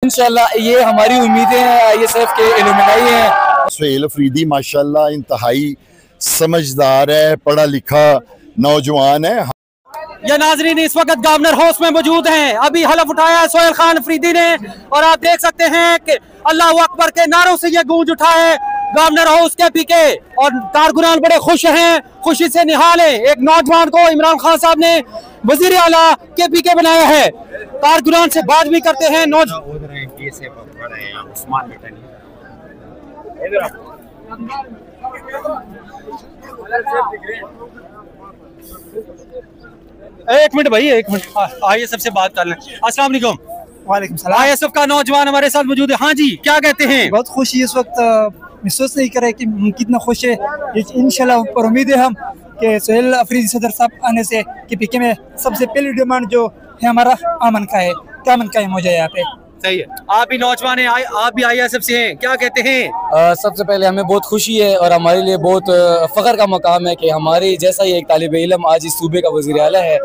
इंशाल्लाह ये हमारी उम्मीदें हैं। ISF के एलुमनाई हैं। सुहेल अफरीदी माशाल्लाह इंतहाई समझदार है, पढ़ा लिखा नौजवान है। ये नाजरीन इस वक्त गवर्नर हाउस में मौजूद हैं। अभी हलफ उठाया सुहेल खान अफरीदी ने और आप देख सकते हैं कि अल्लाह अकबर के नारों से ये गूंज उठा है गवर्नर हाउस के पीके और कारकुनान बड़े खुश हैं, खुशी से निहाल है। एक नौजवान को इमरान खान साहब ने वजीर आला के पीके बनाया है। कारकुनान से बात भी करते हैं। एक मिनट भाई, एक मिनट, आइए सबसे बात कर लें। अस्सलाम वालेकुम। वालेकुम सलाम। ISF का नौजवान हमारे साथ मौजूद है। हाँ जी, क्या कहते हैं? बहुत खुशी इस वक्त महसूस नहीं करे कि कितना खुश है। इंशाल्लाह पर उम्मीद है हम कि सुहेल अफरीदी सदर साहब आने से कि पीके में सबसे पहली डिमांड जो है हमारा अमन का है। क्या अमन का है मुझे यहाँ पे। सही है, आप भी नौजवान हैं, आप भी ISF से हैं, क्या कहते हैं? सबसे पहले हमें बहुत खुशी है और हमारे लिए बहुत फ़ख्र का मकाम है कि हमारे जैसा ही एक तालिब इल्म आज इस सूबे का वज़ीर आला है।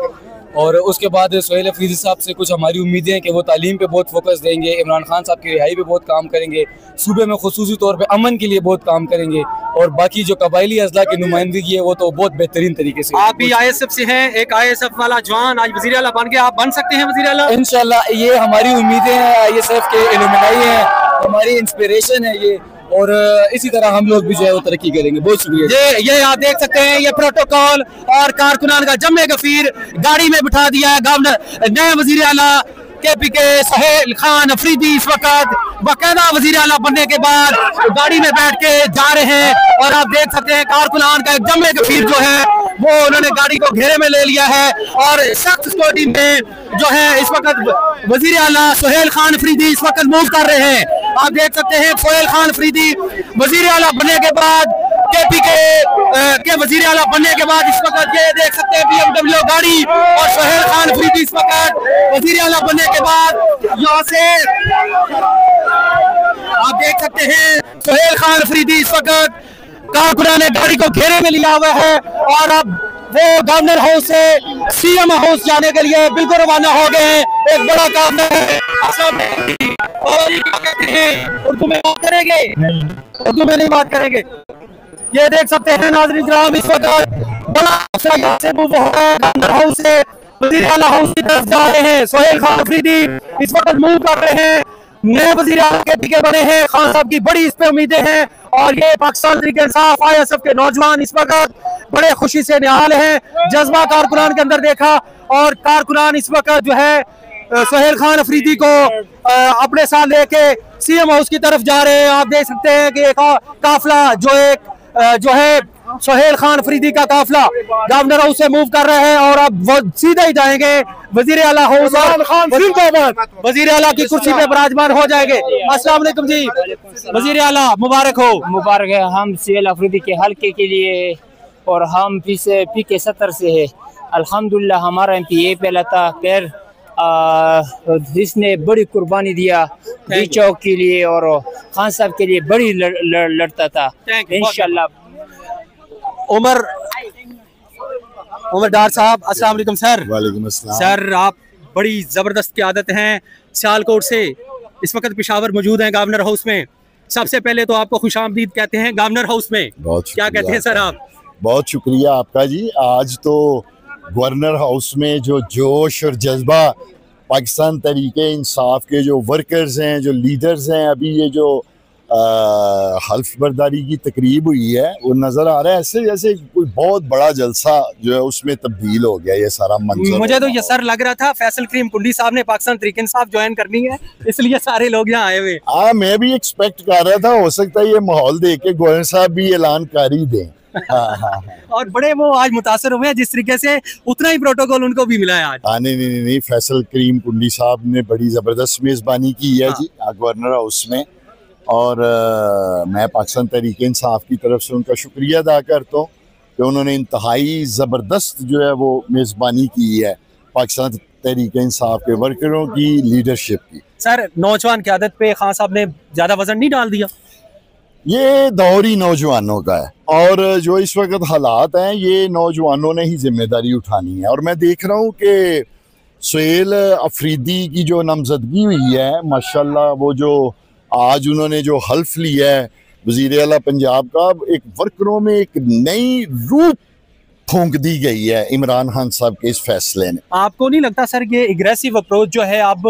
और उसके बाद सुहेल अफरीदी साहब से कुछ हमारी उम्मीदें हैं कि वो तालीम पे बहुत फोकस देंगे, इमरान खान साहब की रिहाई पे बहुत काम करेंगे, सूबे में खुसूसी तौर पे अमन के लिए बहुत काम करेंगे और बाकी जो कबायली अजला की नुमाइंदगी है वो तो बहुत बेहतरीन तरीके से। आप भी ISF से हैं, एक ISF वाला जवान आज वज़ीर आला बन गया, आप बन सकते हैं वज़ीर आला? इंशाल्लाह ये हमारी उम्मीदें हैं। ISF के एलुमनाई हैं, हमारी इंस्पिरेशन है ये और इसी तरह हम लोग भी जो है वो तरक्की करेंगे। बहुत शुक्रिया। ये आप देख सकते हैं, ये प्रोटोकॉल और कारकुनान का जम्मे गफीर गाड़ी में बिठा दिया है गवर्नर नए वजीर आला KPK सुहेल खान अफरीदी इस वक्त बाकायदा वजीर आला बनने के बाद गाड़ी में बैठ के जा रहे हैं और आप देख सकते हैं कारकुनान का एक जम्मे गफीर जो है वो उन्होंने गाड़ी को घेरे में ले लिया है और सख्त सिक्योरिटी में जो है इस वक्त वजीर आला सुहेल खान अफरीदी इस वक्त मूव कर रहे हैं। आप देख सकते हैं सुहेल खान अफरीदी वजीर आला बनने के बाद KPK के वजीर आला बनने के बाद इस वक्त ये देख सकते हैं BMW गाड़ी और सुहेल खान अफरीदी इस वक्त वजीर आला बनने के बाद यहाँ से आप देख सकते हैं सुहेल खान अफरीदी इस वक्त कारकुनान ने गाड़ी को घेरे में लिया हुआ है और अब वो गवर्नर हाउस से CM हाउस जाने के लिए बिल्कुल रवाना हो गए हैं। एक बड़ा काम है। और ये क्या कहते हैं, उर्दू में बात करेंगे? उर्दू में नहीं बात करेंगे। ये देख सकते हैं नाज़रीन किराम इस वक्त बड़ा अफसर यहाँ से मूव हो रहा है गवर्नर हाउस से वज़ीर आला हाउस की तरफ जा रहे हैं। सुहेल खान अफरीदी इस वक्त मूव कर रहे हैं, नए वज़ीर आला के पीके बने हैं। खान साहब की बड़ी इस पे उम्मीदें हैं और ये पाकिस्तान तहरीक इंसाफ ISF के नौजवान इस वक्त बड़े खुशी से निहाल हैं। जज्बा कारकुनान के अंदर देखा और कारकुनान इस वक्त जो है सुहेल खान अफरीदी को अपने साथ लेके CM हाउस की तरफ जा रहे हैं। आप देख सकते हैं कि एक काफिला जो है सुहेल खान अफरीदी का काफिला गवर्नर हाउस से मूव कर रहे हैं और अब वो सीधे ही जाएंगे वजीर आला हाउस। वजीर आला की कुर्सी पे विराजमान हो जाएंगे। अस्सलाम वालेकुम जी, वजीर आला मुबारक हो। मुबारक है। हम सुहेल अफरीदी के हल्के के लिए और हम PK 70 से है। अल्हम्दुलिल्लाह हमारा MP ये पहला था फिर इसने बड़ी कुर्बानी दिया डी चौक के लिए और खान साहब के लिए बड़ी लड़ता था। इंशाल्लाह। उमर डार साहब, अस्सलाम वालेकुम सर। वालेकुम अस्सलाम। सर आप बड़ी जबरदस्त क़यादत हैं, सियालकोट से इस वक्त पेशावर मौजूद हैं गवर्नर हाउस में। सबसे पहले तो आपको खुशामदीद कहते हैं गवर्नर हाउस में। क्या कहते हैं सर आप? बहुत शुक्रिया आपका जी। आज तो गवर्नर हाउस में जो जोश और जज्बा पाकिस्तान तहरीके इंसाफ के जो वर्कर्स हैं, जो लीडर्स हैं, अभी ये जो हल्फ बर्दारी की तकरीब हुई है वो नज़र आ रहा है ऐसे जैसे कोई बहुत बड़ा जलसा जो है उसमें तब्दील हो गया ये सारा मंजर। मुझे तो ये सर लग रहा था फैसल करीम कुंडी साहब ने पाकिस्तान तहरीक इंसाफ ज्वाइन करनी है इसलिए सारे लोग यहाँ आए हुए। हाँ, मैं भी एक्सपेक्ट कर रहा था, हो सकता है ये माहौल देख के गवर्नर साहब भी ऐलान कर ही दें। हाँ। और बड़े वो आज मुतासर हुए हैं जिस तरीके से, उतना ही प्रोटोकॉल उनको भी मिला है आज। हाँ नहीं, फैसल करीम कुंडी साहब ने बड़ी ज़बरदस्त मेज़बानी की है जी गवर्नर हाउस में और मैं पाकिस्तान तहरीक इंसाफ की तरफ से उनका शुक्रिया अदा करता हूँ कि उन्होंने इंतहाई ज़बरदस्त जो है वो मेज़बानी की है पाकिस्तान तहरीक इंसाफ के वर्करों की लीडरशिप की। सर नौजवान क़यादत पे खान साहब ने ज़्यादा वजन नहीं डाल दिया? ये दौर ही नौजवानों का है और जो इस वक्त हालात हैं ये नौजवानों ने ही जिम्मेदारी उठानी है और मैं देख रहा हूँ कि सुहेल अफरीदी की जो नामजदगी हुई है माशाल्लाह, वो जो आज उन्होंने जो हल्फ लिया है वज़ीर आला पंजाब का, एक वर्करों में एक नई रूह फूंक दी गई है इमरान खान साहब के इस फैसले ने। आपको नहीं लगता सर ये एग्रेसिव अप्रोच जो है, अब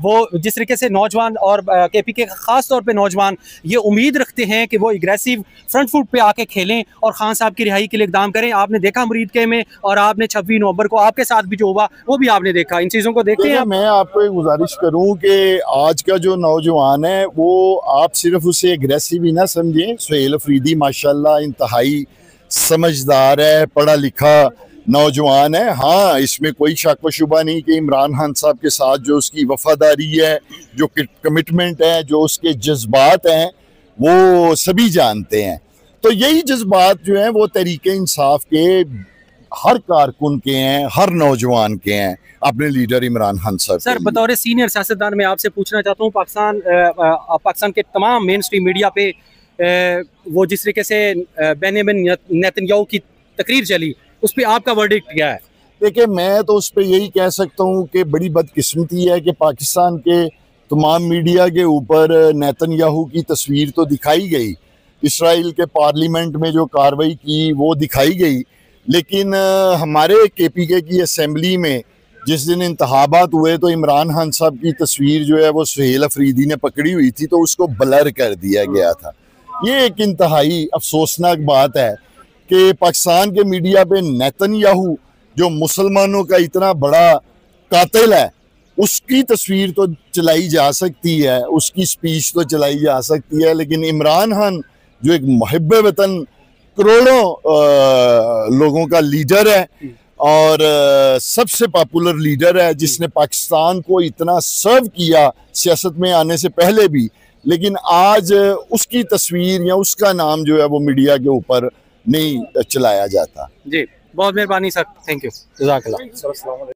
वो जिस तरीके से नौजवान और केपी के खास तौर पे नौजवान ये उम्मीद रखते हैं कि वो एग्रेसिव फ्रंट फुट पे आके खेलें और खान साहब की रिहाई के लिए इकदाम करें? आपने देखा मुरीद के में, और आपने 26 नवंबर को आपके साथ भी जो हुआ वो भी आपने देखा, इन चीज़ों को देखते हैं। मैं आपको एक गुजारिश करूं कि आज का जो नौजवान है वो आप सिर्फ उसे एग्रेसिव ही ना समझें। सुहेल अफरीदी माशाल्लाह इंतहाई समझदार है, पढ़ा लिखा नौजवान है। हाँ, इसमें कोई शक व शुबा नहीं कि इमरान खान साहब के साथ जो उसकी वफादारी है, जो कमिटमेंट है, जो उसके जज्बात हैं, वो सभी जानते हैं। तो यही जज्बात जो हैं वो तहरीक इंसाफ के हर कारकुन के हैं, हर नौजवान के हैं, अपने लीडर इमरान खान साहब। सर बतौर सीनियर सियासतदान मैं आपसे पूछना चाहता हूँ, पाकिस्तान के तमाम मेन स्ट्रीम मीडिया पे वो जिस तरीके से बेंजामिन नेतन्याहू की तकरीर चली, उस पर आपका वर्डिक्ट क्या है? देखिए, मैं तो उस पर यही कह सकता हूँ कि बड़ी बदकिस्मती है कि पाकिस्तान के तमाम मीडिया के ऊपर नेतन्याहू की तस्वीर तो दिखाई गई, इसराइल के पार्लियामेंट में जो कार्रवाई की वो दिखाई गई, लेकिन हमारे KPK की असेंबली में जिस दिन इंतखाबात हुए तो इमरान खान साहब की तस्वीर जो है वो सुहेल अफरीदी ने पकड़ी हुई थी, तो उसको ब्लर कर दिया गया था। ये एक इंतहाई अफसोसनाक बात है कि पाकिस्तान के मीडिया पे नेतन्याहू जो मुसलमानों का इतना बड़ा कातिल है उसकी तस्वीर तो चलाई जा सकती है, उसकी स्पीच तो चलाई जा सकती है, लेकिन इमरान खान जो एक मुहिब्बे वतन करोड़ों लोगों का लीडर है और सबसे पॉपुलर लीडर है, जिसने पाकिस्तान को इतना सर्व किया सियासत में आने से पहले भी, लेकिन आज उसकी तस्वीर या उसका नाम जो है वो मीडिया के ऊपर नहीं चलाया जाता। जी बहुत मेहरबानी सर, थैंक यू, जज़ाकल्लाह।